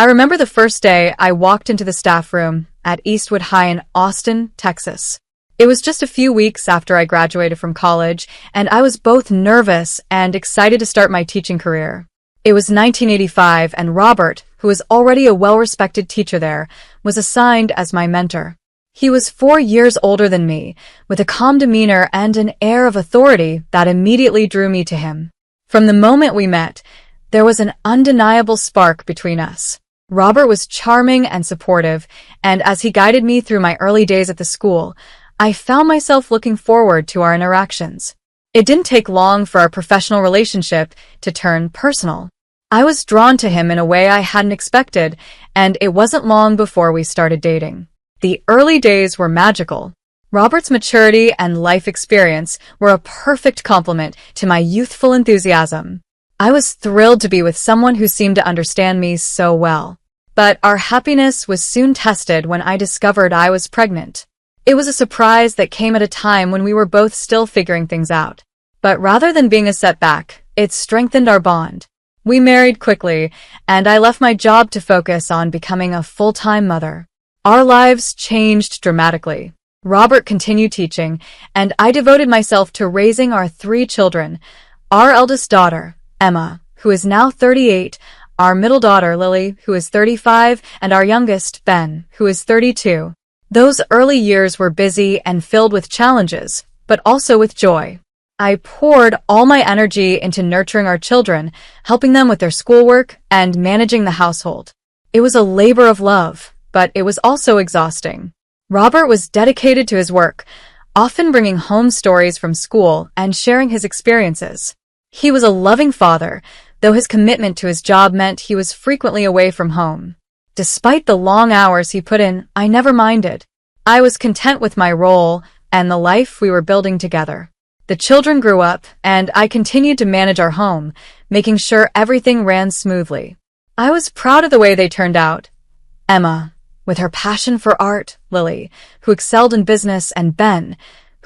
I remember the first day I walked into the staff room at Eastwood High in Austin, Texas. It was just a few weeks after I graduated from college, and I was both nervous and excited to start my teaching career. It was 1985, and Robert, who was already a well-respected teacher there, was assigned as my mentor. He was 4 years older than me, with a calm demeanor and an air of authority that immediately drew me to him. From the moment we met, there was an undeniable spark between us. Robert was charming and supportive, and as he guided me through my early days at the school, I found myself looking forward to our interactions. It didn't take long for our professional relationship to turn personal. I was drawn to him in a way I hadn't expected, and it wasn't long before we started dating. The early days were magical. Robert's maturity and life experience were a perfect complement to my youthful enthusiasm. I was thrilled to be with someone who seemed to understand me so well. But our happiness was soon tested when I discovered I was pregnant. It was a surprise that came at a time when we were both still figuring things out. But rather than being a setback, it strengthened our bond. We married quickly, and I left my job to focus on becoming a full-time mother. Our lives changed dramatically. Robert continued teaching, and I devoted myself to raising our 3 children. Our eldest daughter, Emma, who is now 38, our middle daughter, Lily, who is 35, and our youngest, Ben, who is 32. Those early years were busy and filled with challenges, but also with joy. I poured all my energy into nurturing our children, helping them with their schoolwork, and managing the household. It was a labor of love, but it was also exhausting. Robert was dedicated to his work, often bringing home stories from school and sharing his experiences. He was a loving father, though his commitment to his job meant he was frequently away from home. Despite the long hours he put in, I never minded. I was content with my role and the life we were building together. The children grew up, and I continued to manage our home, making sure everything ran smoothly. I was proud of the way they turned out. Emma, with her passion for art, Lily, who excelled in business, and Ben,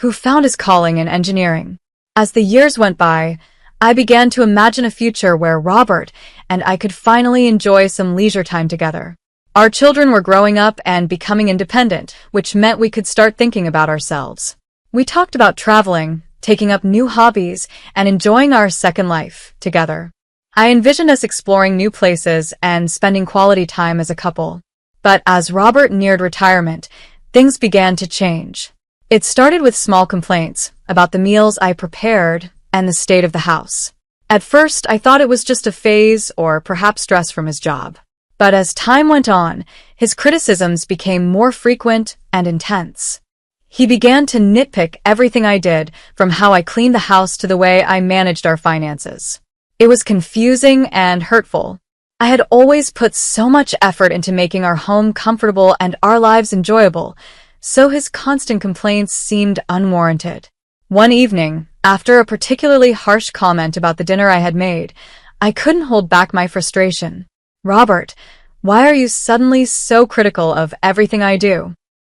who found his calling in engineering. As the years went by, I began to imagine a future where Robert and I could finally enjoy some leisure time together. Our children were growing up and becoming independent, which meant we could start thinking about ourselves. We talked about traveling, taking up new hobbies, and enjoying our second life together. I envisioned us exploring new places and spending quality time as a couple. But as Robert neared retirement, things began to change. It started with small complaints about the meals I prepared and the state of the house. At first, I thought it was just a phase or perhaps stress from his job. But as time went on, his criticisms became more frequent and intense. He began to nitpick everything I did, from how I cleaned the house to the way I managed our finances. It was confusing and hurtful. I had always put so much effort into making our home comfortable and our lives enjoyable, so his constant complaints seemed unwarranted. One evening, after a particularly harsh comment about the dinner I had made, I couldn't hold back my frustration. "Robert, why are you suddenly so critical of everything I do?"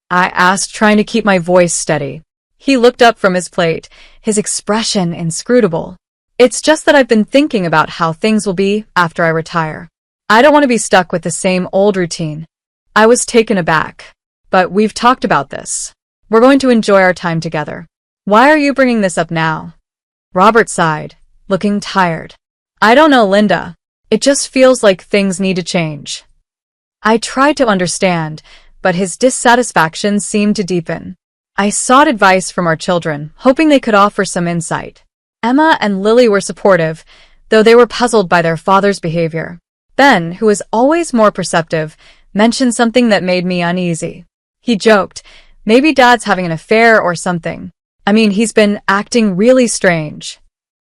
I asked, trying to keep my voice steady. He looked up from his plate, his expression inscrutable. "It's just that I've been thinking about how things will be after I retire. I don't want to be stuck with the same old routine." I was taken aback. "But we've talked about this. We're going to enjoy our time together. Why are you bringing this up now?" Robert sighed, looking tired. "I don't know, Linda. It just feels like things need to change." I tried to understand, but his dissatisfaction seemed to deepen. I sought advice from our children, hoping they could offer some insight. Emma and Lily were supportive, though they were puzzled by their father's behavior. Ben, who was always more perceptive, mentioned something that made me uneasy. He joked, "Maybe Dad's having an affair or something. I mean, he's been acting really strange."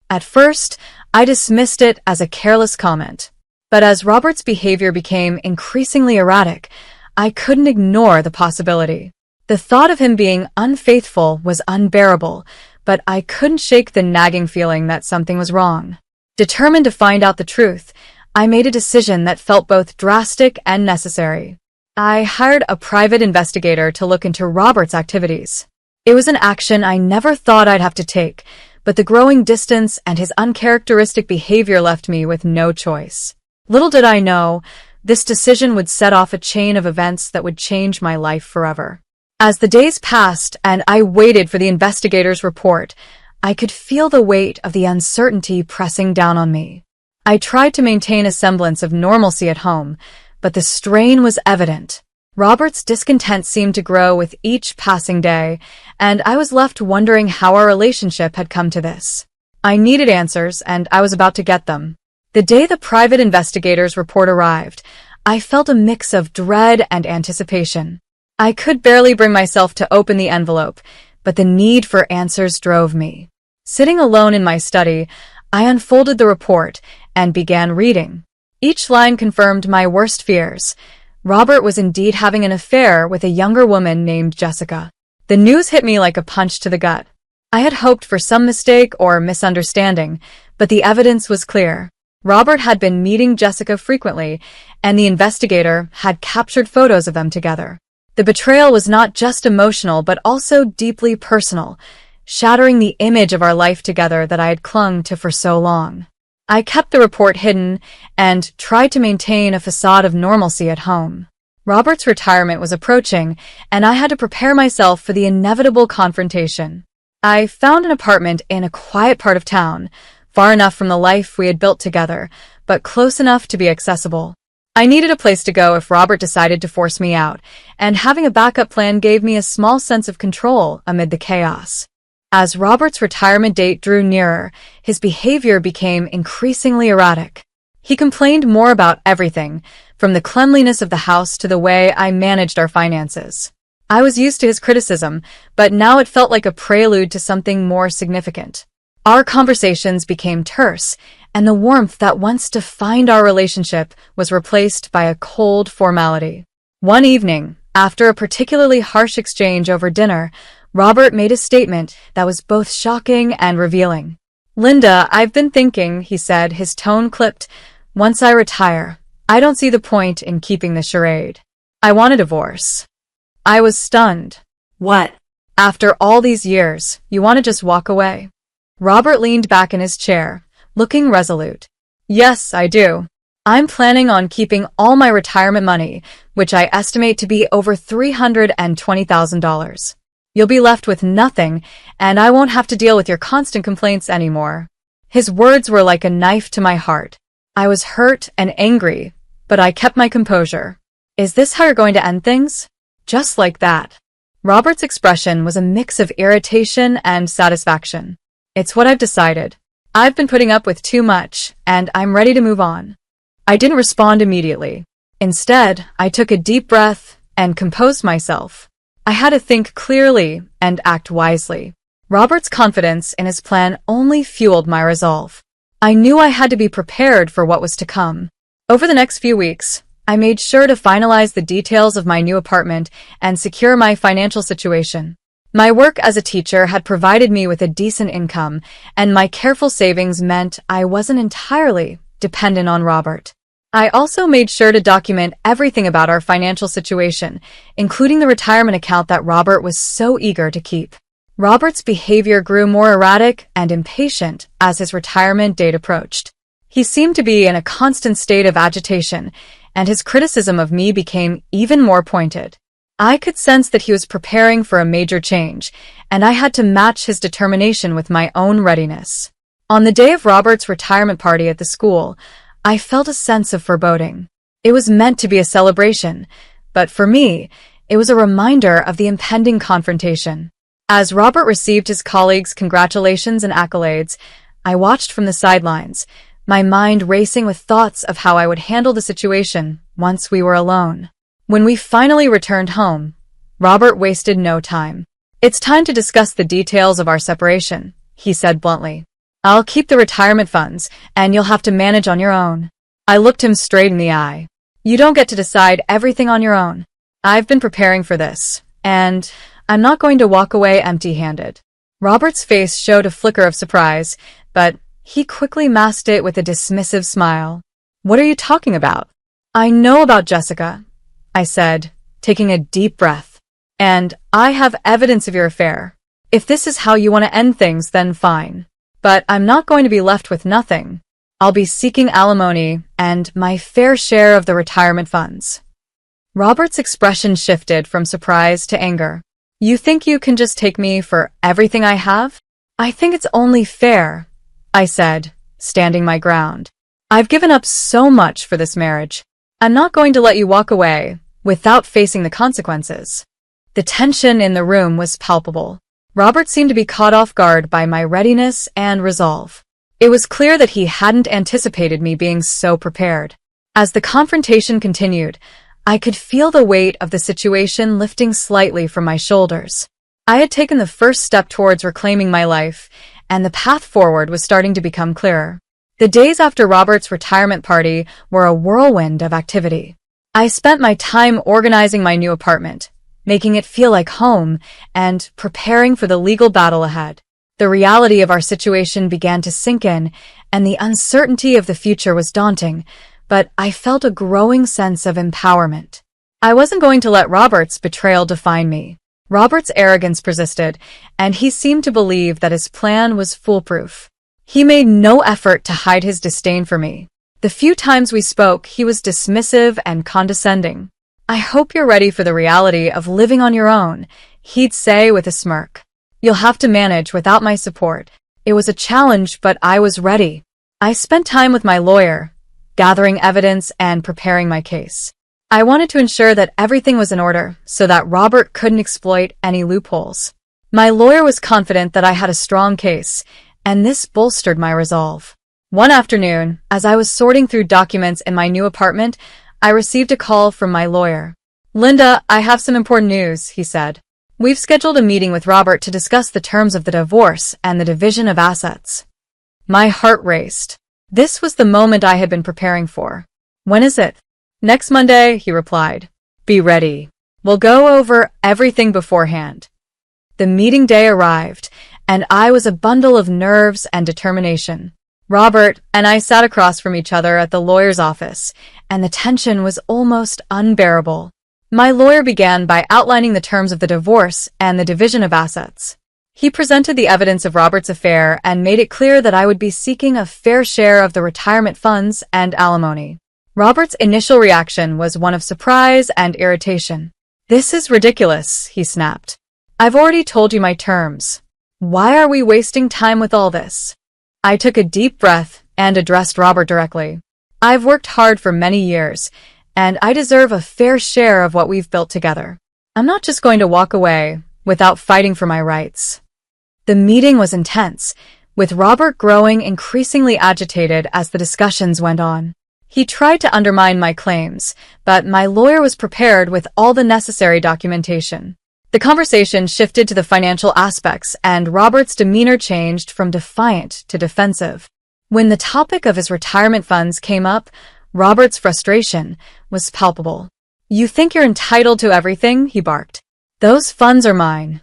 At first, I dismissed it as a careless comment. But as Robert's behavior became increasingly erratic, I couldn't ignore the possibility. The thought of him being unfaithful was unbearable, but I couldn't shake the nagging feeling that something was wrong. Determined to find out the truth, I made a decision that felt both drastic and necessary. I hired a private investigator to look into Robert's activities. It was an action I never thought I'd have to take, but the growing distance and his uncharacteristic behavior left me with no choice. Little did I know, This decision would set off a chain of events that would change my life forever. As the days passed and I waited for the investigator's report, I could feel the weight of the uncertainty pressing down on me. I tried to maintain a semblance of normalcy at home, but the strain was evident. Robert's discontent seemed to grow with each passing day, and I was left wondering how our relationship had come to this. I needed answers, and I was about to get them. The day the private investigator's report arrived, I felt a mix of dread and anticipation. I could barely bring myself to open the envelope, but the need for answers drove me. Sitting alone in my study, I unfolded the report and began reading. Each line confirmed my worst fears. Robert was indeed having an affair with a younger woman named Jessica. The news hit me like a punch to the gut. I had hoped for some mistake or misunderstanding, but the evidence was clear. Robert had been meeting Jessica frequently, and the investigator had captured photos of them together. The betrayal was not just emotional but also deeply personal, shattering the image of our life together that I had clung to for so long. I kept the report hidden and tried to maintain a facade of normalcy at home. Robert's retirement was approaching, and I had to prepare myself for the inevitable confrontation. I found an apartment in a quiet part of town, far enough from the life we had built together, but close enough to be accessible. I needed a place to go if Robert decided to force me out, and having a backup plan gave me a small sense of control amid the chaos. As Robert's retirement date drew nearer, his behavior became increasingly erratic. He complained more about everything, from the cleanliness of the house to the way I managed our finances. I was used to his criticism, but now it felt like a prelude to something more significant. Our conversations became terse, and the warmth that once defined our relationship was replaced by a cold formality. One evening, after a particularly harsh exchange over dinner, Robert made a statement that was both shocking and revealing. "Linda, I've been thinking," he said, his tone clipped. "Once I retire, I don't see the point in keeping the charade. I want a divorce." I was stunned. "What? After all these years, you want to just walk away?" Robert leaned back in his chair, looking resolute. "Yes, I do. I'm planning on keeping all my retirement money, which I estimate to be over $320,000. You'll be left with nothing, and I won't have to deal with your constant complaints anymore." His words were like a knife to my heart. I was hurt and angry, but I kept my composure. "Is this how you're going to end things? Just like that?" Robert's expression was a mix of irritation and satisfaction. "It's what I've decided. I've been putting up with too much, and I'm ready to move on." I didn't respond immediately. Instead, I took a deep breath and composed myself. I had to think clearly and act wisely. Robert's confidence in his plan only fueled my resolve. I knew I had to be prepared for what was to come. Over the next few weeks, I made sure to finalize the details of my new apartment and secure my financial situation. My work as a teacher had provided me with a decent income, and my careful savings meant I wasn't entirely dependent on Robert. I also made sure to document everything about our financial situation, including the retirement account that Robert was so eager to keep. Robert's behavior grew more erratic and impatient as his retirement date approached. He seemed to be in a constant state of agitation, and his criticism of me became even more pointed. I could sense that he was preparing for a major change, and I had to match his determination with my own readiness. On the day of Robert's retirement party at the school, I felt a sense of foreboding. It was meant to be a celebration, but for me, it was a reminder of the impending confrontation. As Robert received his colleagues' congratulations and accolades, I watched from the sidelines, my mind racing with thoughts of how I would handle the situation once we were alone. When we finally returned home, Robert wasted no time. "It's time to discuss the details of our separation," he said bluntly. "I'll keep the retirement funds, and you'll have to manage on your own." I looked him straight in the eye. "You don't get to decide everything on your own. I've been preparing for this, and I'm not going to walk away empty-handed." Robert's face showed a flicker of surprise, but he quickly masked it with a dismissive smile. "What are you talking about?" "I know about Jessica," I said, taking a deep breath. "And I have evidence of your affair. If this is how you want to end things, then fine. But I'm not going to be left with nothing. I'll be seeking alimony and my fair share of the retirement funds. Robert's expression shifted from surprise to anger. You think you can just take me for everything I have? I think it's only fair, I said, standing my ground. I've given up so much for this marriage. I'm not going to let you walk away without facing the consequences. The tension in the room was palpable. Robert seemed to be caught off guard by my readiness and resolve. It was clear that he hadn't anticipated me being so prepared. As the confrontation continued, I could feel the weight of the situation lifting slightly from my shoulders. I had taken the first step towards reclaiming my life, and the path forward was starting to become clearer. The days after Robert's retirement party were a whirlwind of activity. I spent my time organizing my new apartment, making it feel like home, and preparing for the legal battle ahead. The reality of our situation began to sink in, and the uncertainty of the future was daunting, but I felt a growing sense of empowerment. I wasn't going to let Robert's betrayal define me. Robert's arrogance persisted, and he seemed to believe that his plan was foolproof. He made no effort to hide his disdain for me. The few times we spoke, he was dismissive and condescending. I hope you're ready for the reality of living on your own, he'd say with a smirk. You'll have to manage without my support. It was a challenge, but I was ready. I spent time with my lawyer, gathering evidence and preparing my case. I wanted to ensure that everything was in order so that Robert couldn't exploit any loopholes. My lawyer was confident that I had a strong case, and this bolstered my resolve. One afternoon, as I was sorting through documents in my new apartment, I received a call from my lawyer. Linda, I have some important news, he said. We've scheduled a meeting with Robert to discuss the terms of the divorce and the division of assets. My heart raced. This was the moment I had been preparing for. When is it? Next Monday, he replied. Be ready. We'll go over everything beforehand. The meeting day arrived, and I was a bundle of nerves and determination. Robert and I sat across from each other at the lawyer's office, and the tension was almost unbearable. My lawyer began by outlining the terms of the divorce and the division of assets. He presented the evidence of Robert's affair and made it clear that I would be seeking a fair share of the retirement funds and alimony. Robert's initial reaction was one of surprise and irritation. This is ridiculous, he snapped. I've already told you my terms. Why are we wasting time with all this? I took a deep breath and addressed Robert directly. I've worked hard for many years, and I deserve a fair share of what we've built together. I'm not just going to walk away without fighting for my rights. The meeting was intense, with Robert growing increasingly agitated as the discussions went on. He tried to undermine my claims, but my lawyer was prepared with all the necessary documentation. The conversation shifted to the financial aspects, and Robert's demeanor changed from defiant to defensive. When the topic of his retirement funds came up, Robert's frustration was palpable. You think you're entitled to everything? He barked. Those funds are mine.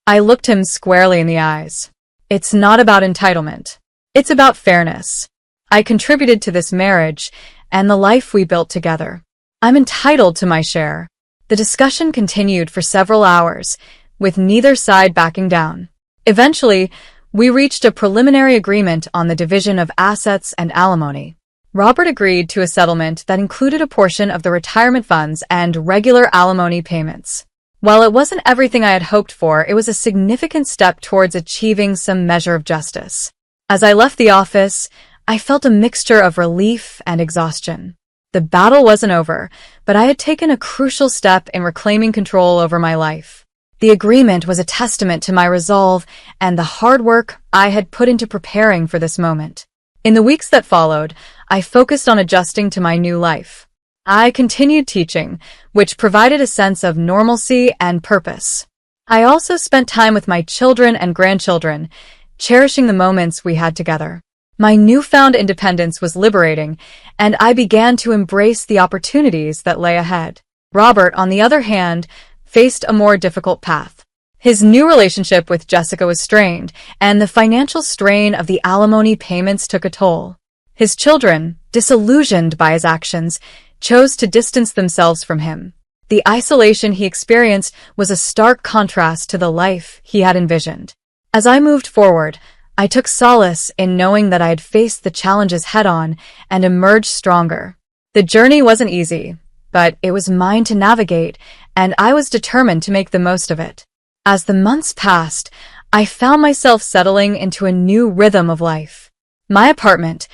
I looked him squarely in the eyes. It's not about entitlement. It's about fairness. I contributed to this marriage and the life we built together. I'm entitled to my share. The discussion continued for several hours, with neither side backing down. Eventually, we reached a preliminary agreement on the division of assets and alimony. Robert agreed to a settlement that included a portion of the retirement funds and regular alimony payments. While it wasn't everything I had hoped for, it was a significant step towards achieving some measure of justice. As I left the office, I felt a mixture of relief and exhaustion. The battle wasn't over, but I had taken a crucial step in reclaiming control over my life. The agreement was a testament to my resolve and the hard work I had put into preparing for this moment. In the weeks that followed, I focused on adjusting to my new life. I continued teaching, which provided a sense of normalcy and purpose. I also spent time with my children and grandchildren, cherishing the moments we had together. My newfound independence was liberating, and I began to embrace the opportunities that lay ahead. Robert, on the other hand, faced a more difficult path. His new relationship with Jessica was strained, and the financial strain of the alimony payments took a toll. His children, disillusioned by his actions, chose to distance themselves from him. The isolation he experienced was a stark contrast to the life he had envisioned. As I moved forward, I took solace in knowing that I had faced the challenges head-on and emerged stronger. The journey wasn't easy, but it was mine to navigate, and I was determined to make the most of it. As the months passed, I found myself settling into a new rhythm of life. My apartment,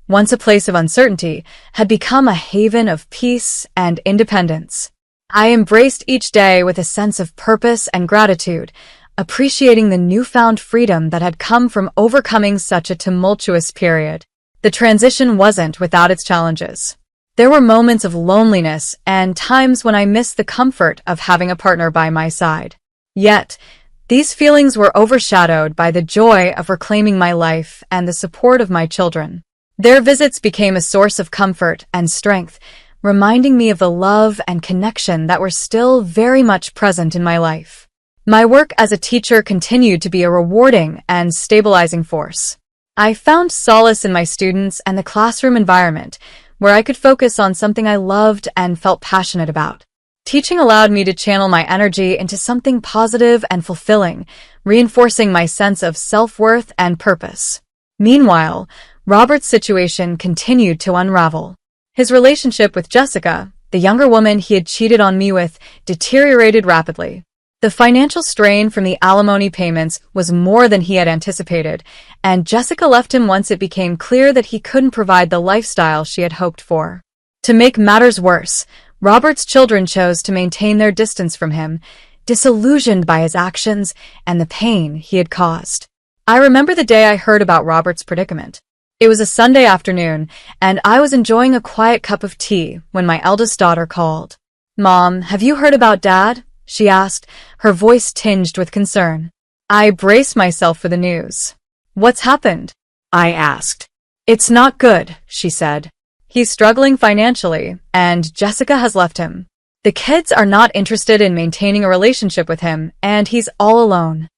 once a place of uncertainty, had become a haven of peace and independence. I embraced each day with a sense of purpose and gratitude, appreciating the newfound freedom that had come from overcoming such a tumultuous period. The transition wasn't without its challenges. There were moments of loneliness and times when I missed the comfort of having a partner by my side. Yet, these feelings were overshadowed by the joy of reclaiming my life and the support of my children. Their visits became a source of comfort and strength, reminding me of the love and connection that were still very much present in my life. My work as a teacher continued to be a rewarding and stabilizing force. I found solace in my students and the classroom environment, where I could focus on something I loved and felt passionate about. Teaching allowed me to channel my energy into something positive and fulfilling, reinforcing my sense of self-worth and purpose. Meanwhile, Robert's situation continued to unravel. His relationship with Jessica, the younger woman he had cheated on me with, deteriorated rapidly. The financial strain from the alimony payments was more than he had anticipated, and Jessica left him once it became clear that he couldn't provide the lifestyle she had hoped for. To make matters worse, Robert's children chose to maintain their distance from him, disillusioned by his actions and the pain he had caused. I remember the day I heard about Robert's predicament. It was a Sunday afternoon, and I was enjoying a quiet cup of tea when my eldest daughter called. "Mom, have you heard about Dad?" she asked, her voice tinged with concern. I braced myself for the news. "What's happened?" I asked. "It's not good," she said. "He's struggling financially, and Jessica has left him. The kids are not interested in maintaining a relationship with him, and he's all alone."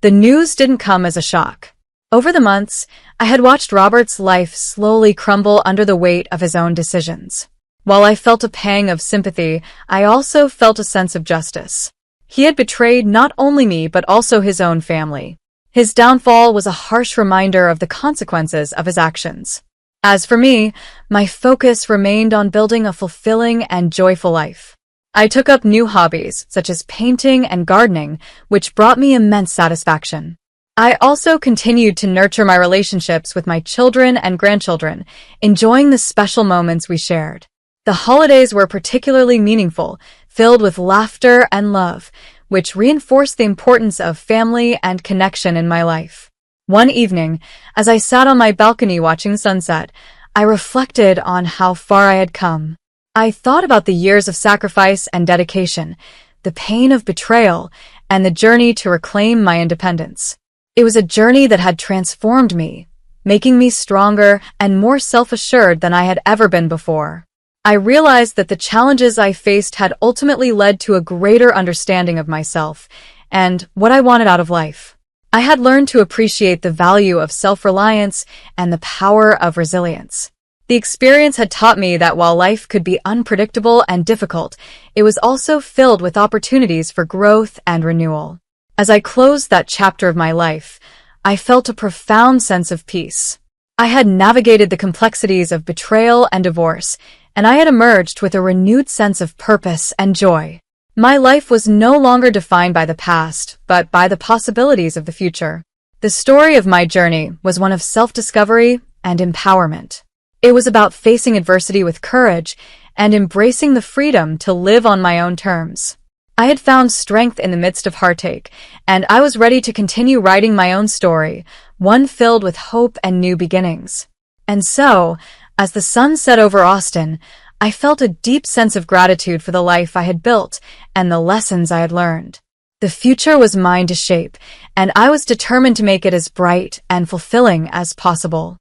The news didn't come as a shock. Over the months, I had watched Robert's life slowly crumble under the weight of his own decisions. While I felt a pang of sympathy, I also felt a sense of justice. He had betrayed not only me but also his own family. His downfall was a harsh reminder of the consequences of his actions. As for me, my focus remained on building a fulfilling and joyful life. I took up new hobbies, such as painting and gardening, which brought me immense satisfaction. I also continued to nurture my relationships with my children and grandchildren, enjoying the special moments we shared. The holidays were particularly meaningful, filled with laughter and love, which reinforced the importance of family and connection in my life. One evening, as I sat on my balcony watching sunset, I reflected on how far I had come. I thought about the years of sacrifice and dedication, the pain of betrayal, and the journey to reclaim my independence. It was a journey that had transformed me, making me stronger and more self-assured than I had ever been before. I realized that the challenges I faced had ultimately led to a greater understanding of myself and what I wanted out of life. I had learned to appreciate the value of self-reliance and the power of resilience. The experience had taught me that while life could be unpredictable and difficult, it was also filled with opportunities for growth and renewal. As I closed that chapter of my life, I felt a profound sense of peace. I had navigated the complexities of betrayal and divorce, and I had emerged with a renewed sense of purpose and joy. My life was no longer defined by the past, but by the possibilities of the future. The story of my journey was one of self-discovery and empowerment. It was about facing adversity with courage and embracing the freedom to live on my own terms. I had found strength in the midst of heartache, and I was ready to continue writing my own story, one filled with hope and new beginnings. And so, as the sun set over Austin, I felt a deep sense of gratitude for the life I had built and the lessons I had learned. The future was mine to shape, and I was determined to make it as bright and fulfilling as possible.